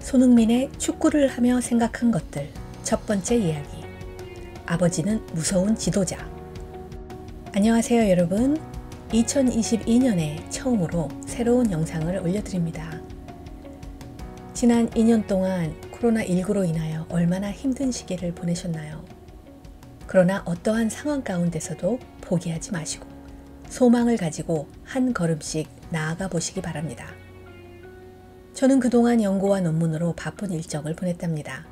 손흥민의 축구를 하며 생각한 것들 첫 번째 이야기. 아버지는 무서운 지도자. 안녕하세요 여러분. 2022년에 처음으로 새로운 영상을 올려드립니다. 지난 2년 동안 코로나19로 인하여 얼마나 힘든 시기를 보내셨나요? 그러나 어떠한 상황 가운데서도 포기하지 마시고 소망을 가지고 한 걸음씩 나아가 보시기 바랍니다. 저는 그동안 연구와 논문으로 바쁜 일정을 보냈답니다.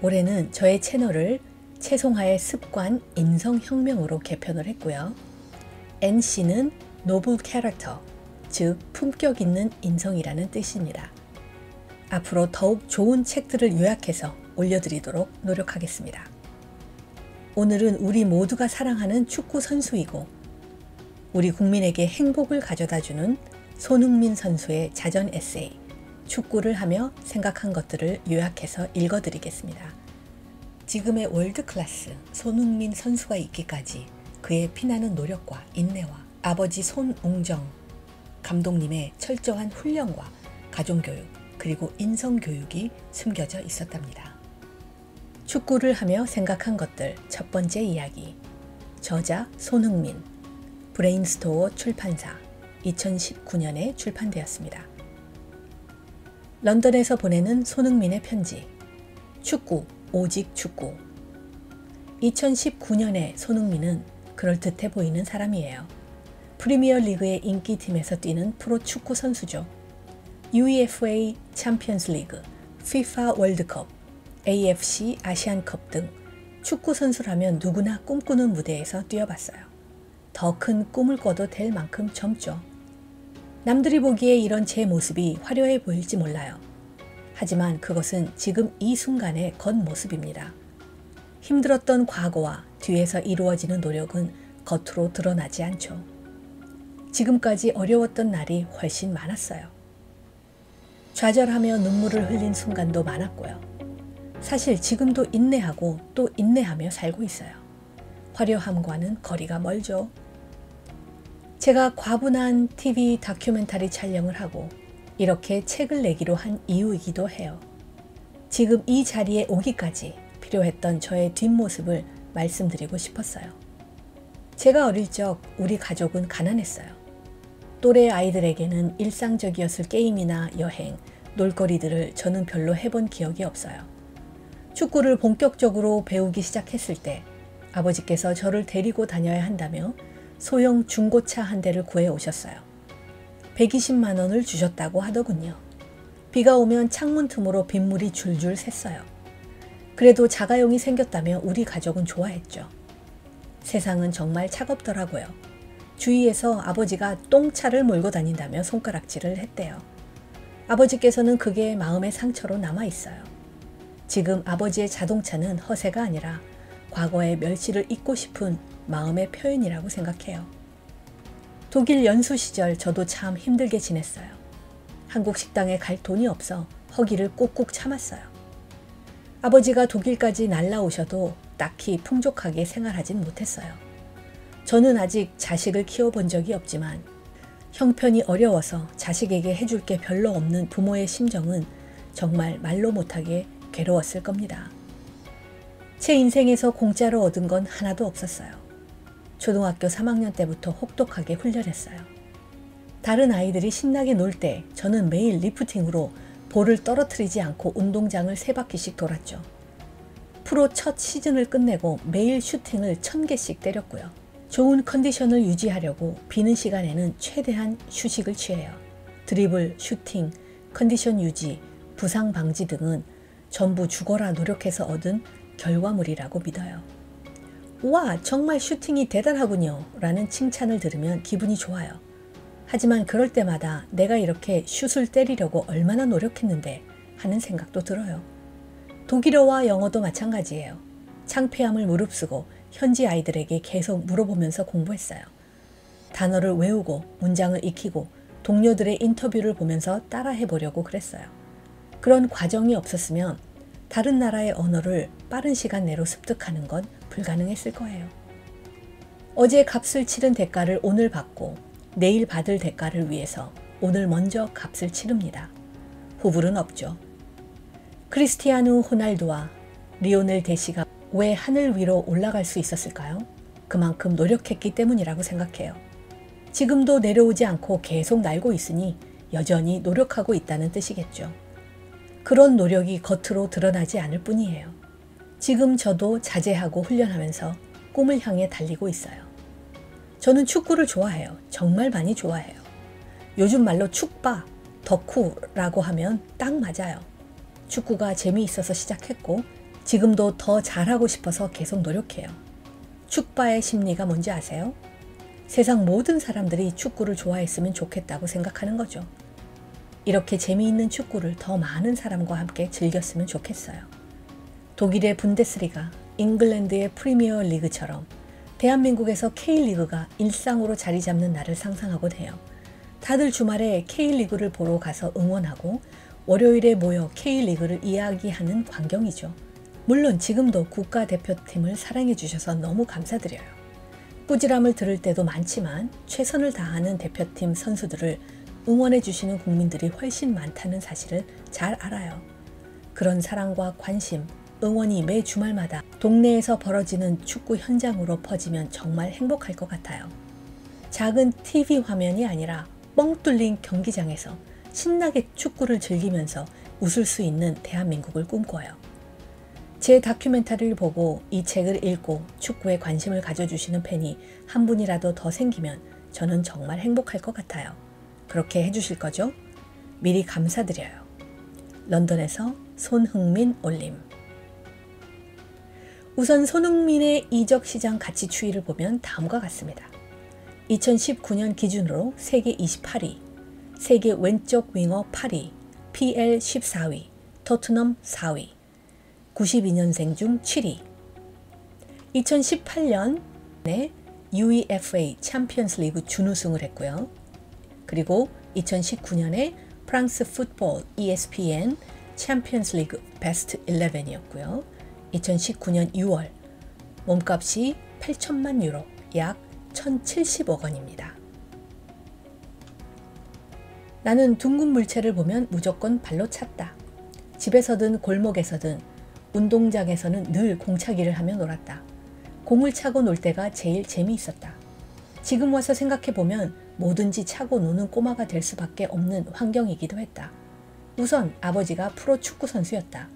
올해는 저의 채널을 채송화의 습관 인성혁명으로 개편을 했고요. NC는 노블 캐릭터, 즉 품격 있는 인성이라는 뜻입니다. 앞으로 더욱 좋은 책들을 요약해서 올려드리도록 노력하겠습니다. 오늘은 우리 모두가 사랑하는 축구 선수이고 우리 국민에게 행복을 가져다주는 손흥민 선수의 자전 에세이 축구를 하며 생각한 것들을 요약해서 읽어드리겠습니다. 지금의 월드클래스 손흥민 선수가 있기까지 그의 피나는 노력과 인내와 아버지 손웅정 감독님의 철저한 훈련과 가정교육 그리고 인성교육이 숨겨져 있었답니다. 축구를 하며 생각한 것들 첫 번째 이야기. 저자 손흥민, 브레인스토어 출판사 2019년에 출판되었습니다. 런던에서 보내는 손흥민의 편지. 축구, 오직 축구. 2019년에 손흥민은 그럴듯해 보이는 사람이에요. 프리미어 리그의 인기팀에서 뛰는 프로 축구 선수죠. UEFA 챔피언스 리그, FIFA 월드컵, AFC 아시안컵 등 축구 선수라면 누구나 꿈꾸는 무대에서 뛰어봤어요. 더 큰 꿈을 꿔도 될 만큼 젊죠. 남들이 보기에 이런 제 모습이 화려해 보일지 몰라요. 하지만 그것은 지금 이 순간의 겉모습입니다. 힘들었던 과거와 뒤에서 이루어지는 노력은 겉으로 드러나지 않죠. 지금까지 어려웠던 날이 훨씬 많았어요. 좌절하며 눈물을 흘린 순간도 많았고요. 사실 지금도 인내하고 또 인내하며 살고 있어요. 화려함과는 거리가 멀죠. 제가 과분한 TV 다큐멘터리 촬영을 하고 이렇게 책을 내기로 한 이유이기도 해요. 지금 이 자리에 오기까지 필요했던 저의 뒷모습을 말씀드리고 싶었어요. 제가 어릴 적 우리 가족은 가난했어요. 또래 아이들에게는 일상적이었을 게임이나 여행, 놀거리들을 저는 별로 해본 기억이 없어요. 축구를 본격적으로 배우기 시작했을 때 아버지께서 저를 데리고 다녀야 한다며 소형 중고차 한 대를 구해 오셨어요. 120만 원을 주셨다고 하더군요. 비가 오면 창문 틈으로 빗물이 줄줄 샜어요. 그래도 자가용이 생겼다며 우리 가족은 좋아했죠. 세상은 정말 차갑더라고요. 주위에서 아버지가 똥차를 몰고 다닌다며 손가락질을 했대요. 아버지께서는 그게 마음의 상처로 남아있어요. 지금 아버지의 자동차는 허세가 아니라 과거의 멸시를 잊고 싶은 마음의 표현이라고 생각해요. 독일 연수 시절 저도 참 힘들게 지냈어요. 한국 식당에 갈 돈이 없어 허기를 꾹꾹 참았어요. 아버지가 독일까지 날라오셔도 딱히 풍족하게 생활하진 못했어요. 저는 아직 자식을 키워본 적이 없지만 형편이 어려워서 자식에게 해줄 게 별로 없는 부모의 심정은 정말 말로 못하게 괴로웠을 겁니다. 제 인생에서 공짜로 얻은 건 하나도 없었어요. 초등학교 3학년 때부터 혹독하게 훈련했어요. 다른 아이들이 신나게 놀 때 저는 매일 리프팅으로 볼을 떨어뜨리지 않고 운동장을 3바퀴씩 돌았죠. 프로 첫 시즌을 끝내고 매일 슈팅을 1000개씩 때렸고요. 좋은 컨디션을 유지하려고 비는 시간에는 최대한 휴식을 취해요. 드리블, 슈팅, 컨디션 유지, 부상 방지 등은 전부 죽어라 노력해서 얻은 결과물이라고 믿어요. 와, 정말 슈팅이 대단하군요 라는 칭찬을 들으면 기분이 좋아요. 하지만 그럴 때마다 내가 이렇게 슛을 때리려고 얼마나 노력했는데 하는 생각도 들어요. 독일어와 영어도 마찬가지예요. 창피함을 무릅쓰고 현지 아이들에게 계속 물어보면서 공부했어요. 단어를 외우고 문장을 익히고 동료들의 인터뷰를 보면서 따라해보려고 그랬어요. 그런 과정이 없었으면 다른 나라의 언어를 빠른 시간 내로 습득하는 건 불가능했을 거예요. 어제 값을 치른 대가를 오늘 받고 내일 받을 대가를 위해서 오늘 먼저 값을 치릅니다. 후불은 없죠. 크리스티아누 호날두와 리오넬 데시가 왜 하늘 위로 올라갈 수 있었을까요? 그만큼 노력했기 때문이라고 생각해요. 지금도 내려오지 않고 계속 날고 있으니 여전히 노력하고 있다는 뜻이겠죠. 그런 노력이 겉으로 드러나지 않을 뿐이에요. 지금 저도 자제하고 훈련하면서 꿈을 향해 달리고 있어요. 저는 축구를 좋아해요. 정말 많이 좋아해요. 요즘 말로 축바, 덕후라고 하면 딱 맞아요. 축구가 재미있어서 시작했고 지금도 더 잘하고 싶어서 계속 노력해요. 축바의 심리가 뭔지 아세요? 세상 모든 사람들이 축구를 좋아했으면 좋겠다고 생각하는 거죠. 이렇게 재미있는 축구를 더 많은 사람과 함께 즐겼으면 좋겠어요. 독일의 분데스리가, 잉글랜드의 프리미어 리그처럼 대한민국에서 K리그가 일상으로 자리 잡는 날을 상상하곤 해요. 다들 주말에 K리그를 보러 가서 응원하고 월요일에 모여 K리그를 이야기하는 광경이죠. 물론 지금도 국가대표팀을 사랑해 주셔서 너무 감사드려요. 꾸지람을 들을 때도 많지만 최선을 다하는 대표팀 선수들을 응원해 주시는 국민들이 훨씬 많다는 사실을 잘 알아요. 그런 사랑과 관심, 응원이 매 주말마다 동네에서 벌어지는 축구 현장으로 퍼지면 정말 행복할 것 같아요. 작은 TV 화면이 아니라 뻥 뚫린 경기장에서 신나게 축구를 즐기면서 웃을 수 있는 대한민국을 꿈꿔요. 제 다큐멘터리를 보고 이 책을 읽고 축구에 관심을 가져주시는 팬이 한 분이라도 더 생기면 저는 정말 행복할 것 같아요. 그렇게 해주실 거죠? 미리 감사드려요. 런던에서 손흥민 올림. 우선 손흥민의 이적 시장 가치 추이를 보면 다음과 같습니다. 2019년 기준으로 세계 28위, 세계 왼쪽 윙어 8위, PL 14위, 토트넘 4위, 92년생 중 7위. 2018년에 UEFA 챔피언스 리그 준우승을 했고요. 그리고 2019년에 프랑스 풋볼 ESPN 챔피언스 리그 베스트 11이었고요. 2019년 6월 몸값이 8천만 유로, 약 1,070억 원입니다. 나는 둥근 물체를 보면 무조건 발로 찼다. 집에서든 골목에서든 운동장에서는 늘 공차기를 하며 놀았다. 공을 차고 놀 때가 제일 재미있었다. 지금 와서 생각해보면 뭐든지 차고 노는 꼬마가 될 수밖에 없는 환경이기도 했다. 우선 아버지가 프로 축구 선수였다.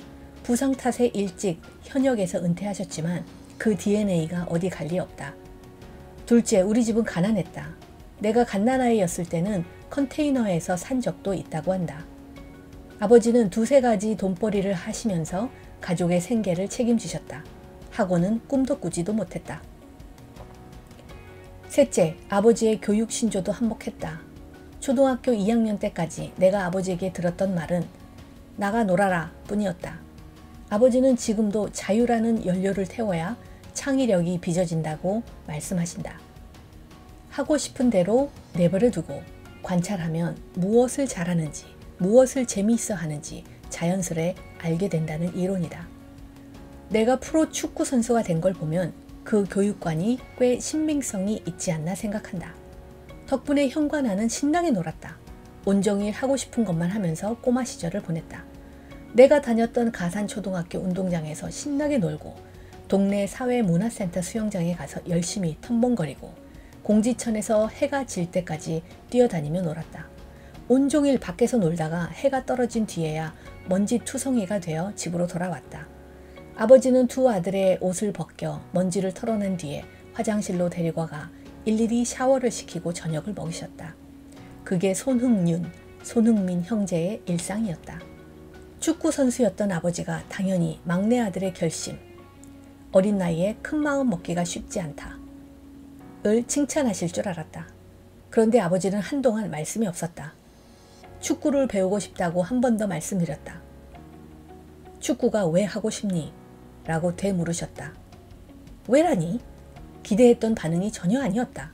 부상 탓에 일찍 현역에서 은퇴하셨지만 그 DNA가 어디 갈 리 없다. 둘째, 우리 집은 가난했다. 내가 갓난아이였을 때는 컨테이너에서 산 적도 있다고 한다. 아버지는 두세 가지 돈벌이를 하시면서 가족의 생계를 책임지셨다. 하고는 꿈도 꾸지도 못했다. 셋째, 아버지의 교육 신조도 한몫했다. 초등학교 2학년 때까지 내가 아버지에게 들었던 말은 나가 놀아라 뿐이었다. 아버지는 지금도 자유라는 연료를 태워야 창의력이 빚어진다고 말씀하신다. 하고 싶은 대로 내버려 두고 관찰하면 무엇을 잘하는지, 무엇을 재미있어 하는지 자연스레 알게 된다는 이론이다. 내가 프로 축구 선수가 된 걸 보면 그 교육관이 꽤 신빙성이 있지 않나 생각한다. 덕분에 형과 나는 신나게 놀았다. 온종일 하고 싶은 것만 하면서 꼬마 시절을 보냈다. 내가 다녔던 가산초등학교 운동장에서 신나게 놀고 동네 사회문화센터 수영장에 가서 열심히 텀벙거리고 공지천에서 해가 질 때까지 뛰어다니며 놀았다. 온종일 밖에서 놀다가 해가 떨어진 뒤에야 먼지 투성이가 되어 집으로 돌아왔다. 아버지는 두 아들의 옷을 벗겨 먼지를 털어낸 뒤에 화장실로 데리고 가 일일이 샤워를 시키고 저녁을 먹이셨다. 그게 손흥민 형제의 일상이었다. 축구 선수였던 아버지가 당연히 막내 아들의 결심, 어린 나이에 큰 마음 먹기가 쉽지 않다 을 칭찬하실 줄 알았다. 그런데 아버지는 한동안 말씀이 없었다. 축구를 배우고 싶다고 한 번 더 말씀드렸다. 축구가 왜 하고 싶니? 라고 되물으셨다. 왜라니? 기대했던 반응이 전혀 아니었다.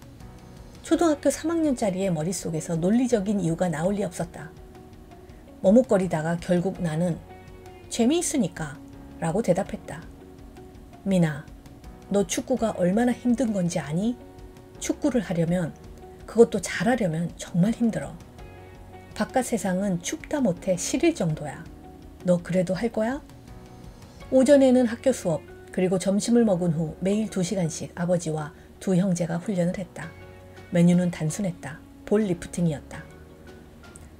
초등학교 3학년짜리의 머릿속에서 논리적인 이유가 나올 리 없었다. 머뭇거리다가 결국 나는 재미있으니까 라고 대답했다. 미나, 너 축구가 얼마나 힘든 건지 아니? 축구를 하려면, 그것도 잘하려면 정말 힘들어. 바깥 세상은 춥다 못해 시릴 정도야. 너 그래도 할 거야? 오전에는 학교 수업, 그리고 점심을 먹은 후 매일 2시간씩 아버지와 두 형제가 훈련을 했다. 메뉴는 단순했다. 볼 리프팅이었다.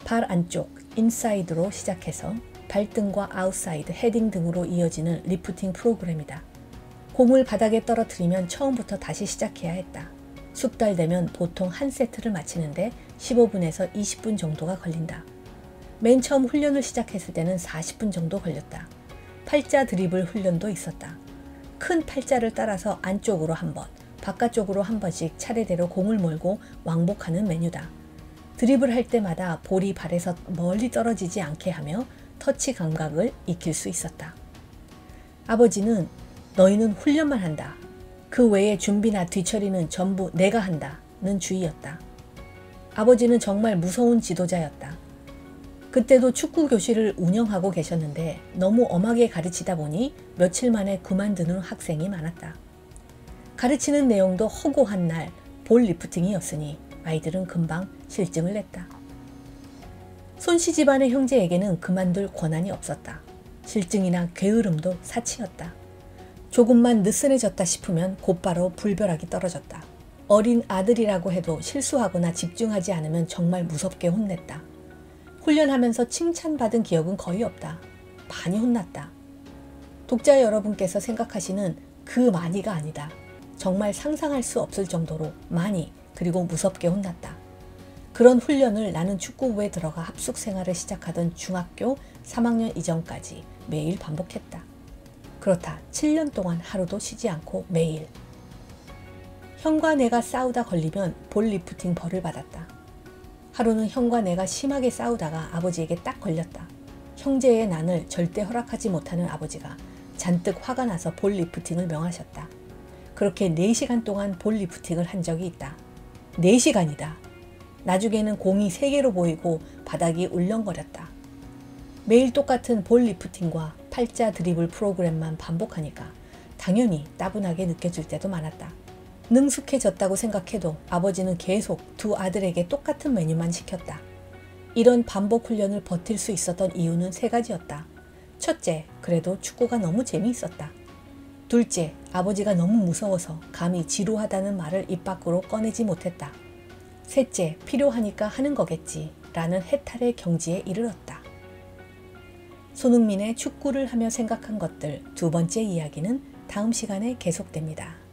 발 안쪽, 인사이드로 시작해서 발등과 아웃사이드, 헤딩 등으로 이어지는 리프팅 프로그램이다. 공을 바닥에 떨어뜨리면 처음부터 다시 시작해야 했다. 숙달되면 보통 한 세트를 마치는데 15분에서 20분 정도가 걸린다. 맨 처음 훈련을 시작했을 때는 40분 정도 걸렸다. 팔자 드리블 훈련도 있었다. 큰 팔자를 따라서 안쪽으로 한 번, 바깥쪽으로 한 번씩 차례대로 공을 몰고 왕복하는 메뉴다. 드리블 할 때마다 볼이 발에서 멀리 떨어지지 않게 하며 터치 감각을 익힐 수 있었다. 아버지는 너희는 훈련만 한다. 그 외에 준비나 뒤처리는 전부 내가 한다는 주의였다. 아버지는 정말 무서운 지도자였다. 그때도 축구 교실을 운영하고 계셨는데 너무 엄하게 가르치다 보니 며칠 만에 그만두는 학생이 많았다. 가르치는 내용도 허구한 날 볼 리프팅이었으니 아이들은 금방 실증을 냈다. 손씨 집안의 형제에게는 그만둘 권한이 없었다. 실증이나 게으름도 사치였다. 조금만 느슨해졌다 싶으면 곧바로 불벼락이 떨어졌다. 어린 아들이라고 해도 실수하거나 집중하지 않으면 정말 무섭게 혼냈다. 훈련하면서 칭찬받은 기억은 거의 없다. 많이 혼났다. 독자 여러분께서 생각하시는 그 많이가 아니다. 정말 상상할 수 없을 정도로 많이 그리고 무섭게 혼났다. 그런 훈련을 나는 축구부에 들어가 합숙 생활을 시작하던 중학교 3학년 이전까지 매일 반복했다. 그렇다 7년 동안 하루도 쉬지 않고 매일. 형과 내가 싸우다 걸리면 볼 리프팅 벌을 받았다. 하루는 형과 내가 심하게 싸우다가 아버지에게 딱 걸렸다. 형제의 난을 절대 허락하지 못하는 아버지가 잔뜩 화가 나서 볼 리프팅을 명하셨다. 그렇게 4시간 동안 볼 리프팅을 한 적이 있다. 4시간이다. 나중에는 공이 3개로 보이고 바닥이 울렁거렸다. 매일 똑같은 볼 리프팅과 팔자 드리블 프로그램만 반복하니까 당연히 따분하게 느껴질 때도 많았다. 능숙해졌다고 생각해도 아버지는 계속 두 아들에게 똑같은 메뉴만 시켰다. 이런 반복 훈련을 버틸 수 있었던 이유는 3가지였다. 첫째, 그래도 축구가 너무 재미있었다. 둘째, 아버지가 너무 무서워서 감히 지루하다는 말을 입 밖으로 꺼내지 못했다. 셋째, 필요하니까 하는 거겠지 라는 해탈의 경지에 이르렀다. 손흥민의 축구를 하며 생각한 것들 2번째 이야기는 다음 시간에 계속됩니다.